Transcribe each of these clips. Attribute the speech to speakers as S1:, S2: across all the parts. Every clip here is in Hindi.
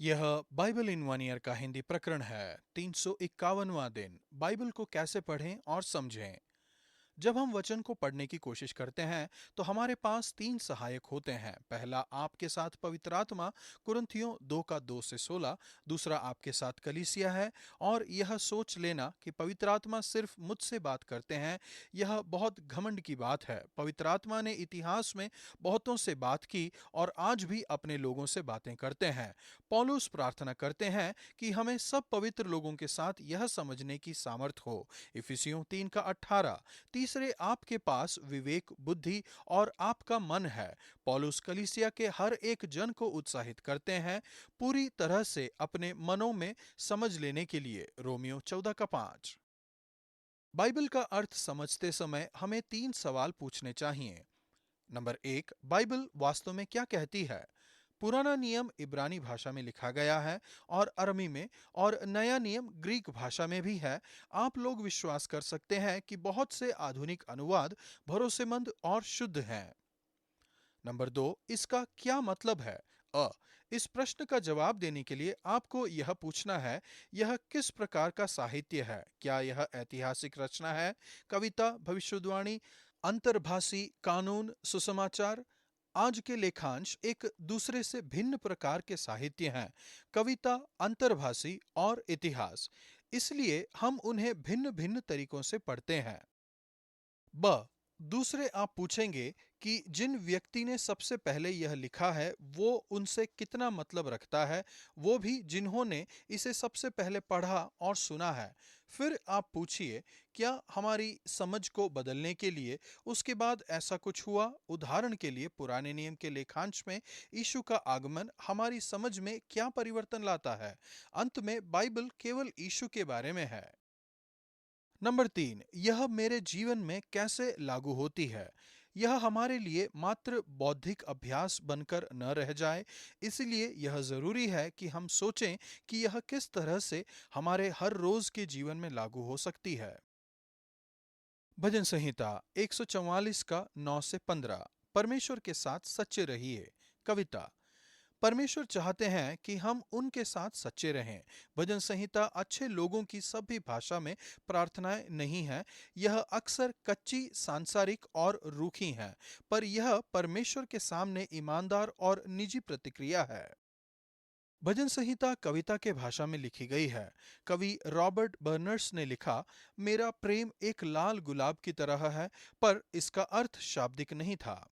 S1: यह बाइबल इन वन ईयर का हिंदी प्रकरण है। 351वां दिन। बाइबल को कैसे पढ़ें और समझें। जब हम वचन को पढ़ने की कोशिश करते हैं तो हमारे पास तीन सहायक होते हैं। पहला आपके साथ पवित्र आत्मा, कुरिन्थियों 2 का 2 से 16। दूसरा आपके साथ कलीसिया है। और यह सोच लेना कि पवित्र आत्मा सिर्फ मुझसे बात करते हैं, यह बहुत घमंड की बात है। पवित्र आत्मा ने इतिहास में बहुतों से बात की और आज भी अपने लोगों से बातें करते हैं। पौलुस प्रार्थना करते हैं कि हमें सब पवित्र लोगों के साथ यह समझने की सामर्थ हो। इफिसियों 3 का 18। तीसरे, आपके पास विवेक, बुद्धि और आपका मन है। पौलुस कलीसिया के हर एक जन को उत्साहित करते हैं पूरी तरह से अपने मनों में समझ लेने के लिए। रोमियो 14 का 5। बाइबल का अर्थ समझते समय हमें तीन सवाल पूछने चाहिए। नंबर 1, बाइबल वास्तव में क्या कहती है। पुराना नियम इब्रानी भाषा में लिखा गया है और अरमी में, और नया नियम ग्रीक भाषा में भी है। आप लोग विश्वास कर सकते हैं कि बहुत से आधुनिक अनुवाद भरोसेमंद और शुद्ध हैं। नंबर 2, इसका क्या मतलब है। इस प्रश्न का जवाब देने के लिए आपको यह पूछना है, यह किस प्रकार का साहित्य है। क्या यह ऐतिहासिक रचना है, कविता, भविष्यवाणी, अंतर्भाषी, कानून, सुसमाचार। आज के लेखांश एक दूसरे से भिन्न प्रकार के साहित्य हैं, कविता, अंतर्भाषी और इतिहास। इसलिए हम उन्हें भिन्न भिन्न तरीकों से पढ़ते हैं। ब दूसरे, आप पूछेंगे कि जिन व्यक्ति ने सबसे पहले यह लिखा है वो उनसे कितना मतलब रखता है, वो भी जिन्होंने इसे सबसे पहले पढ़ा और सुना है। फिर आप पूछिए, क्या हमारी समझ को बदलने के लिए उसके बाद ऐसा कुछ हुआ। उदाहरण के लिए, पुराने नियम के लेखांश में यीशु का आगमन हमारी समझ में क्या परिवर्तन लाता है। अंत में बाइबल केवल यीशु के बारे में है। नंबर 3, यह मेरे जीवन में कैसे लागू होती है। यह हमारे लिए मात्र बौद्धिक अभ्यास बनकर न रह जाए, इसलिए यह जरूरी है कि हम सोचें कि यह किस तरह से हमारे हर रोज के जीवन में लागू हो सकती है। भजन संहिता 144 का 9 से 15। परमेश्वर के साथ सच्चे रहिए। कविता। परमेश्वर चाहते हैं कि हम उनके साथ सच्चे रहें। भजन संहिता अच्छे लोगों की सभी भाषा में प्रार्थनाएं नहीं है। यह अक्सर कच्ची, सांसारिक और रूखी हैं, पर यह परमेश्वर के सामने ईमानदार और निजी प्रतिक्रिया है। भजन संहिता कविता के भाषा में लिखी गई है। कवि रॉबर्ट बर्नर्स ने लिखा, मेरा प्रेम एक लाल गुलाब की तरह है, पर इसका अर्थ शाब्दिक नहीं था।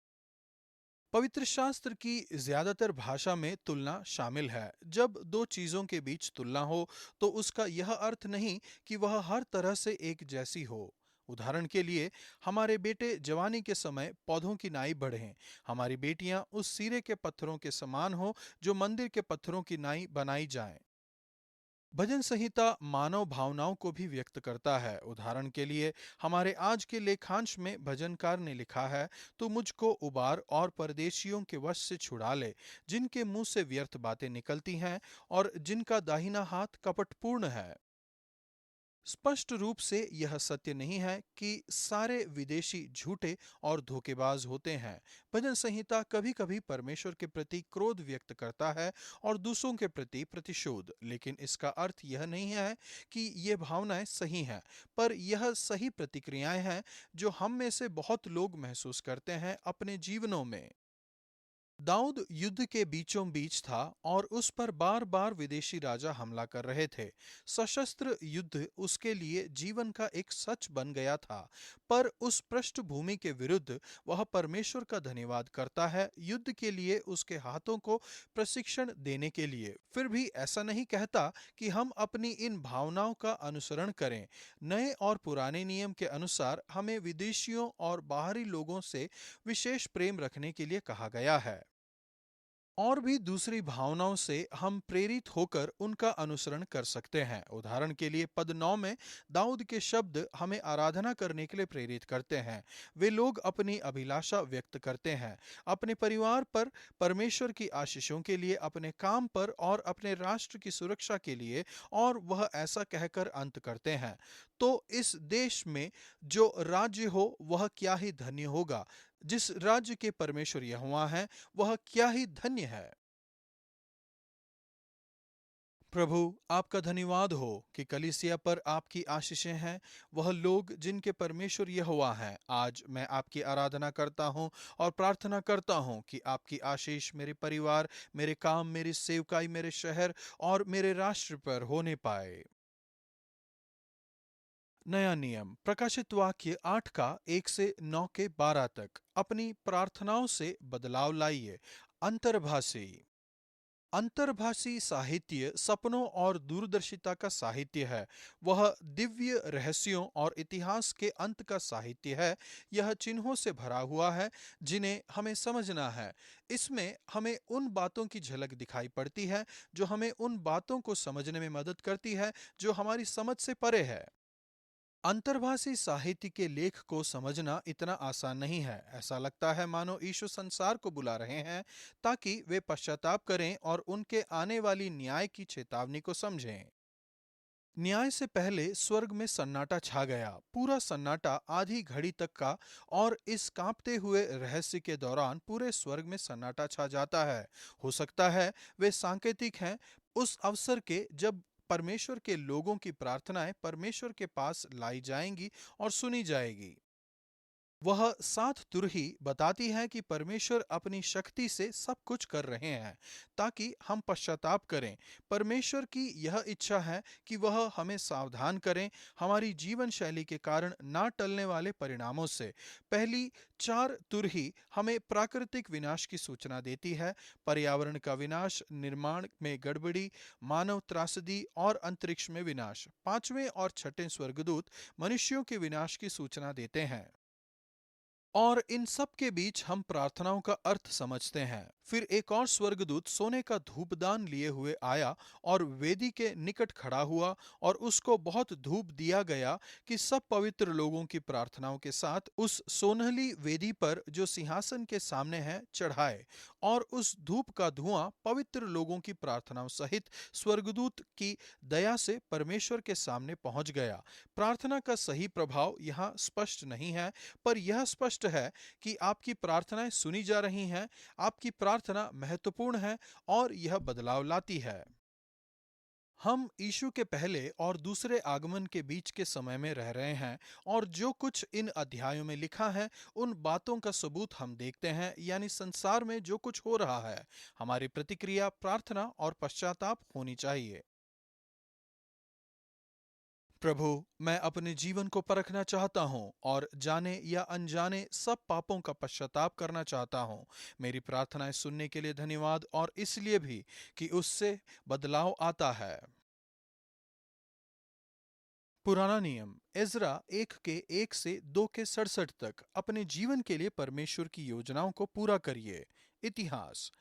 S1: पवित्र शास्त्र की ज्यादातर भाषा में तुलना शामिल है। जब दो चीजों के बीच तुलना हो तो उसका यह अर्थ नहीं कि वह हर तरह से एक जैसी हो। उदाहरण के लिए, हमारे बेटे जवानी के समय पौधों की नाई बढ़ें, हमारी बेटियां उस सिरे के पत्थरों के समान हो जो मंदिर के पत्थरों की नाई बनाई जाएं। भजन संहिता मानव भावनाओं को भी व्यक्त करता है। उदाहरण के लिए, हमारे आज के लेखांश में भजनकार ने लिखा है, तो मुझको उबार और परदेशियों के वश से छुड़ा ले, जिनके मुंह से व्यर्थ बातें निकलती हैं और जिनका दाहिना हाथ कपटपूर्ण है। स्पष्ट रूप से यह सत्य नहीं है कि सारे विदेशी झूठे और धोखेबाज होते हैं। भजन संहिता कभी कभी परमेश्वर के प्रति क्रोध व्यक्त करता है और दूसरों के प्रति प्रतिशोध, लेकिन इसका अर्थ यह नहीं है कि ये भावनाएं सही हैं, पर यह सही प्रतिक्रियाएं हैं जो हम में से बहुत लोग महसूस करते हैं अपने जीवनों में। दाऊद युद्ध के बीचों बीच था और उस पर बार बार विदेशी राजा हमला कर रहे थे। सशस्त्र युद्ध उसके लिए जीवन का एक सच बन गया था, पर उस पृष्ठभूमि के विरुद्ध वह परमेश्वर का धन्यवाद करता है युद्ध के लिए उसके हाथों को प्रशिक्षण देने के लिए। फिर भी ऐसा नहीं कहता कि हम अपनी इन भावनाओं का अनुसरण करें। नए और पुराने नियम के अनुसार हमें विदेशियों और बाहरी लोगों से विशेष प्रेम रखने के लिए कहा गया है। और भी दूसरी भावनाओं से हम प्रेरित होकर उनका अनुसरण कर सकते हैं। उदाहरण के लिए, पद 9 में दाऊद के शब्द हमें आराधना करने के लिए प्रेरित करते हैं। वे लोग अपनी अभिलाषा व्यक्त करते हैं, अपने परिवार पर, परमेश्वर की आशीषों के लिए, अपने काम पर और अपने राष्ट्र की सुरक्षा के लिए, और वह ऐसा कहकर अंत करते हैं, तो इस देश में जो राज्य हो वह क्या ही धन्य होगा। जिस राज्य के परमेश्वर यहोवा हैं वह क्या ही धन्य है। प्रभु, आपका धन्यवाद हो कि कलीसिया पर आपकी आशीषें हैं। वह लोग जिनके परमेश्वर यहोवा हैं। आज मैं आपकी आराधना करता हूँ और प्रार्थना करता हूँ कि आपकी आशीष मेरे परिवार, मेरे काम, मेरी सेवकाई, मेरे शहर और मेरे राष्ट्र पर होने पाए। नया नियम प्रकाशित वाक्य 8 का 1 से 9 के 12 तक। अपनी प्रार्थनाओं से बदलाव लाइए। अंतर्भाषी अंतर्भाषी साहित्य सपनों और दूरदर्शिता का साहित्य है। वह दिव्य रहस्यों और इतिहास के अंत का साहित्य है। यह चिन्हों से भरा हुआ है जिन्हें हमें समझना है। इसमें हमें उन बातों की झलक दिखाई पड़ती है जो हमें उन बातों को समझने में मदद करती है जो हमारी समझ से परे है। अंतर्भाषी साहित्य के लेख को समझना इतना आसान नहीं है। ऐसा लगता है मानो यीशु संसार को बुला रहे हैं ताकि वे पश्चाताप करें और उनके आने वाली न्याय की चेतावनी को समझें। न्याय से पहले स्वर्ग में सन्नाटा छा गया, पूरा सन्नाटा आधी घड़ी तक का। और इस कांपते हुए रहस्य के दौरान पूरे स्वर्ग में सन्नाटा छा जाता है। हो सकता है वे सांकेतिक हैं उस अवसर के जब परमेश्वर के लोगों की प्रार्थनाएं परमेश्वर के पास लाई जाएंगी और सुनी जाएगी। वह सात तुरही बताती है कि परमेश्वर अपनी शक्ति से सब कुछ कर रहे हैं ताकि हम पश्चाताप करें। परमेश्वर की यह इच्छा है कि वह हमें सावधान करें हमारी जीवन शैली के कारण ना टलने वाले परिणामों से। पहली चार तुरही हमें प्राकृतिक विनाश की सूचना देती है। पर्यावरण का विनाश, निर्माण में गड़बड़ी, मानव त्रासदी और अंतरिक्ष में विनाश। पांचवें और छठे स्वर्गदूत मनुष्यों के विनाश की सूचना देते हैं। और इन सब के बीच हम प्रार्थनाओं का अर्थ समझते हैं। फिर एक और स्वर्गदूत सोने का धूपदान लिए हुए आया और वेदी के निकट खड़ा हुआ और उसको बहुत धूप दिया गया कि सब पवित्र लोगों की प्रार्थनाओं के साथ उस सोनहली वेदी पर जो सिंहासन के सामने है चढ़ाए। और उस धूप का धुआं पवित्र लोगों की प्रार्थनाओं सहित स्वर्गदूत की दया से परमेश्वर के सामने पहुंच गया। प्रार्थना का सही प्रभाव यहाँ स्पष्ट नहीं है, पर यह स्पष्ट है कि आपकी प्रार्थनाएं सुनी जा रही हैं। आपकी प्रार्थना महत्वपूर्ण है और यह बदलाव लाती है। हम यीशु के पहले और दूसरे आगमन के बीच के समय में रह रहे हैं और जो कुछ इन अध्यायों में लिखा है उन बातों का सबूत हम देखते हैं, यानी संसार में जो कुछ हो रहा है। हमारी प्रतिक्रिया प्रार्थना और पश्चाताप होनी चाहिए। प्रभु, मैं अपने जीवन को परखना चाहता हूँ और जाने या अनजाने सब पापों का पश्चाताप करना चाहता हूँ। मेरी प्रार्थनाएं सुनने के लिए धन्यवाद और इसलिए भी कि उससे बदलाव आता है। पुराना नियम एजरा 1 के 1 से 2 के 67 तक। अपने जीवन के लिए परमेश्वर की योजनाओं को पूरा करिए। इतिहास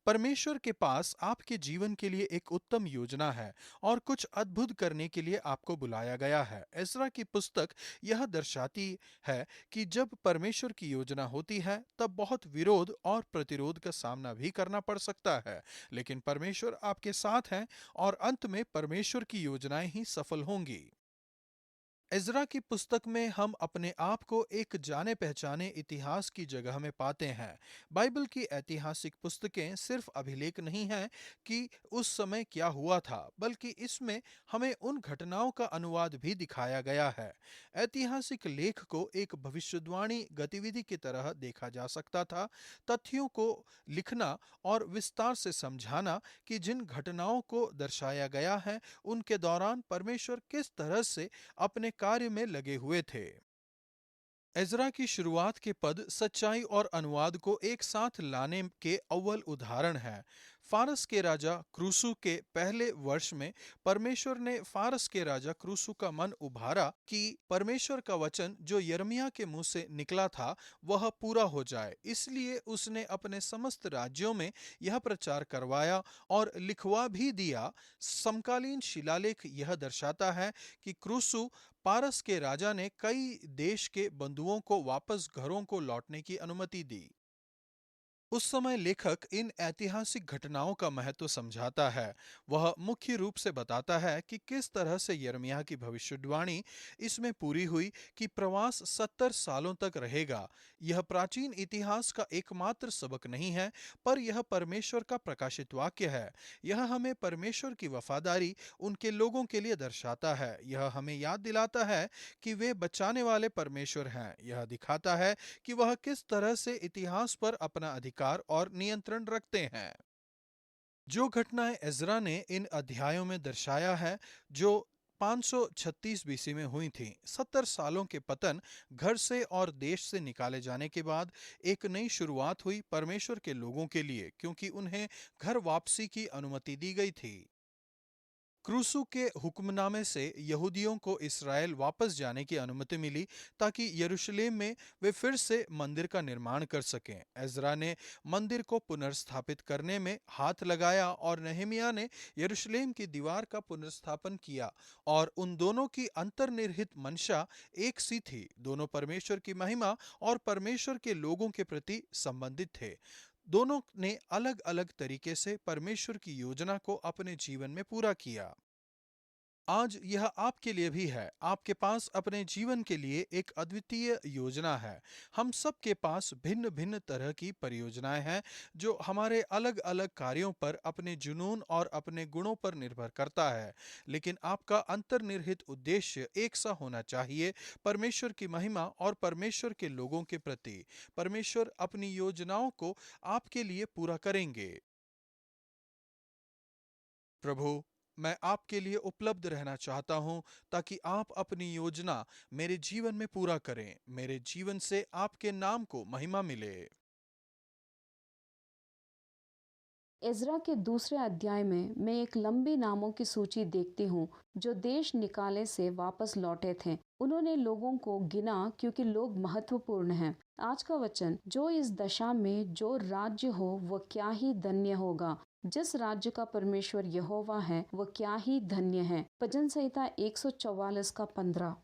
S1: परमेश्वर के पास आपके जीवन के लिए एक उत्तम योजना है और कुछ अद्भुत करने के लिए आपको बुलाया गया है। एजरा की पुस्तक यह दर्शाती है कि जब परमेश्वर की योजना होती है तब बहुत विरोध और प्रतिरोध का सामना भी करना पड़ सकता है, लेकिन परमेश्वर आपके साथ हैं और अंत में परमेश्वर की योजनाएं ही सफल होंगी। एज़रा की पुस्तक में हम अपने आप को एक जाने पहचाने इतिहास की जगह में पाते हैं। बाइबल की ऐतिहासिक पुस्तकें सिर्फ अभिलेख नहीं हैं कि उस समय क्या हुआ था, बल्कि इसमें हमें उन घटनाओं का अनुवाद भी दिखाया गया है। ऐतिहासिक लेख को एक भविष्यवाणी गतिविधि की तरह देखा जा सकता था। तथ्यों को लिखना और विस्तार से समझाना कि जिन घटनाओं को दर्शाया गया है उनके दौरान परमेश्वर किस तरह से अपने कार्य में लगे हुए थे। एज़रा की शुरुआत के पद सच्चाई और अनुवाद को एक साथ लाने के अव्वल उदाहरण है। फारस के राजा क्रूसु के पहले वर्ष में परमेश्वर ने फारस के राजा क्रूसु का मन उभारा कि परमेश्वर का वचन जो यिर्मयाह के मुंह से निकला था वह पूरा हो जाए। इसलिए उसने अपने समस्त राज्यों में यह प्रचार करवाया और लिखवा भी दिया। समकालीन शिलालेख यह दर्शाता है कि क्रूसु पारस के राजा ने कई देश के बंधुओं को वापस घरों को लौटने की अनुमति दी। उस समय लेखक इन ऐतिहासिक घटनाओं का महत्व समझाता है। वह मुख्य रूप से बताता है कि किस तरह से यिर्मयाह की भविष्यवाणी इसमें पूरी हुई कि प्रवास 70 सालों तक रहेगा। यह प्राचीन इतिहास का एकमात्र सबक नहीं है, पर यह परमेश्वर का प्रकाशित वाक्य है। यह हमें परमेश्वर की वफादारी उनके लोगों के लिए दर्शाता है। यह हमें याद दिलाता है कि वे बचाने वाले परमेश्वर हैं। यह दिखाता है कि वह किस तरह से इतिहास पर अपना अधिकार और नियंत्रण रखते हैं। जो घटनाएं एज़रा ने इन अध्यायों में दर्शाया है, जो 536 बीसी में हुई थीं, 70 सालों के पतन, घर से और देश से निकाले जाने के बाद एक नई शुरुआत हुई परमेश्वर के लोगों के लिए, क्योंकि उन्हें घर वापसी की अनुमति दी गई थी। क्रूसू के हुक्मनामे से यहूदियों को इस्राएल वापस जाने की अनुमति मिली, ताकि यरूशलेम में वे फिर से मंदिर का निर्माण कर सकें। एज़रा ने मंदिर को पुनर्स्थापित करने में हाथ लगाया और नहमिया ने यरूशलेम की दीवार का पुनर्स्थापन किया, और उन दोनों की अंतर्निहित मंशा एक सी थी। दोनों परमेश्वर की महिमा और परमेश्वर के लोगों के प्रति संबंधित थे। दोनों ने अलग अलग तरीके से परमेश्वर की योजना को अपने जीवन में पूरा किया। आज यह आपके लिए भी है। आपके पास अपने जीवन के लिए एक अद्वितीय योजना है। हम सब के पास भिन्न भिन्न तरह की परियोजनाएं हैं, जो हमारे अलग अलग कार्यों पर, अपने जुनून और अपने गुणों पर निर्भर करता है। लेकिन आपका अंतर्निहित उद्देश्य एक सा होना चाहिए, परमेश्वर की महिमा और परमेश्वर के लोगों के प्रति। परमेश्वर अपनी योजनाओं को आपके लिए पूरा करेंगे। प्रभु, मैं आपके लिए उपलब्ध रहना चाहता हूँ, ताकि आप अपनी योजना मेरे जीवन में पूरा करें। मेरे जीवन से आपके नाम को महिमा मिले।
S2: एज़रा के दूसरे अध्याय में मैं एक लंबी नामों की सूची देखती हूँ जो देश निकाले से वापस लौटे थे। उन्होंने लोगों को गिना क्योंकि लोग महत्वपूर्ण हैं। आज का वचन, जो इस दशा में जो राज्य हो वह क्या ही धन्य होगा। जिस राज्य का परमेश्वर यहोवा है वह क्या ही धन्य है। भजन संहिता 144 का 15।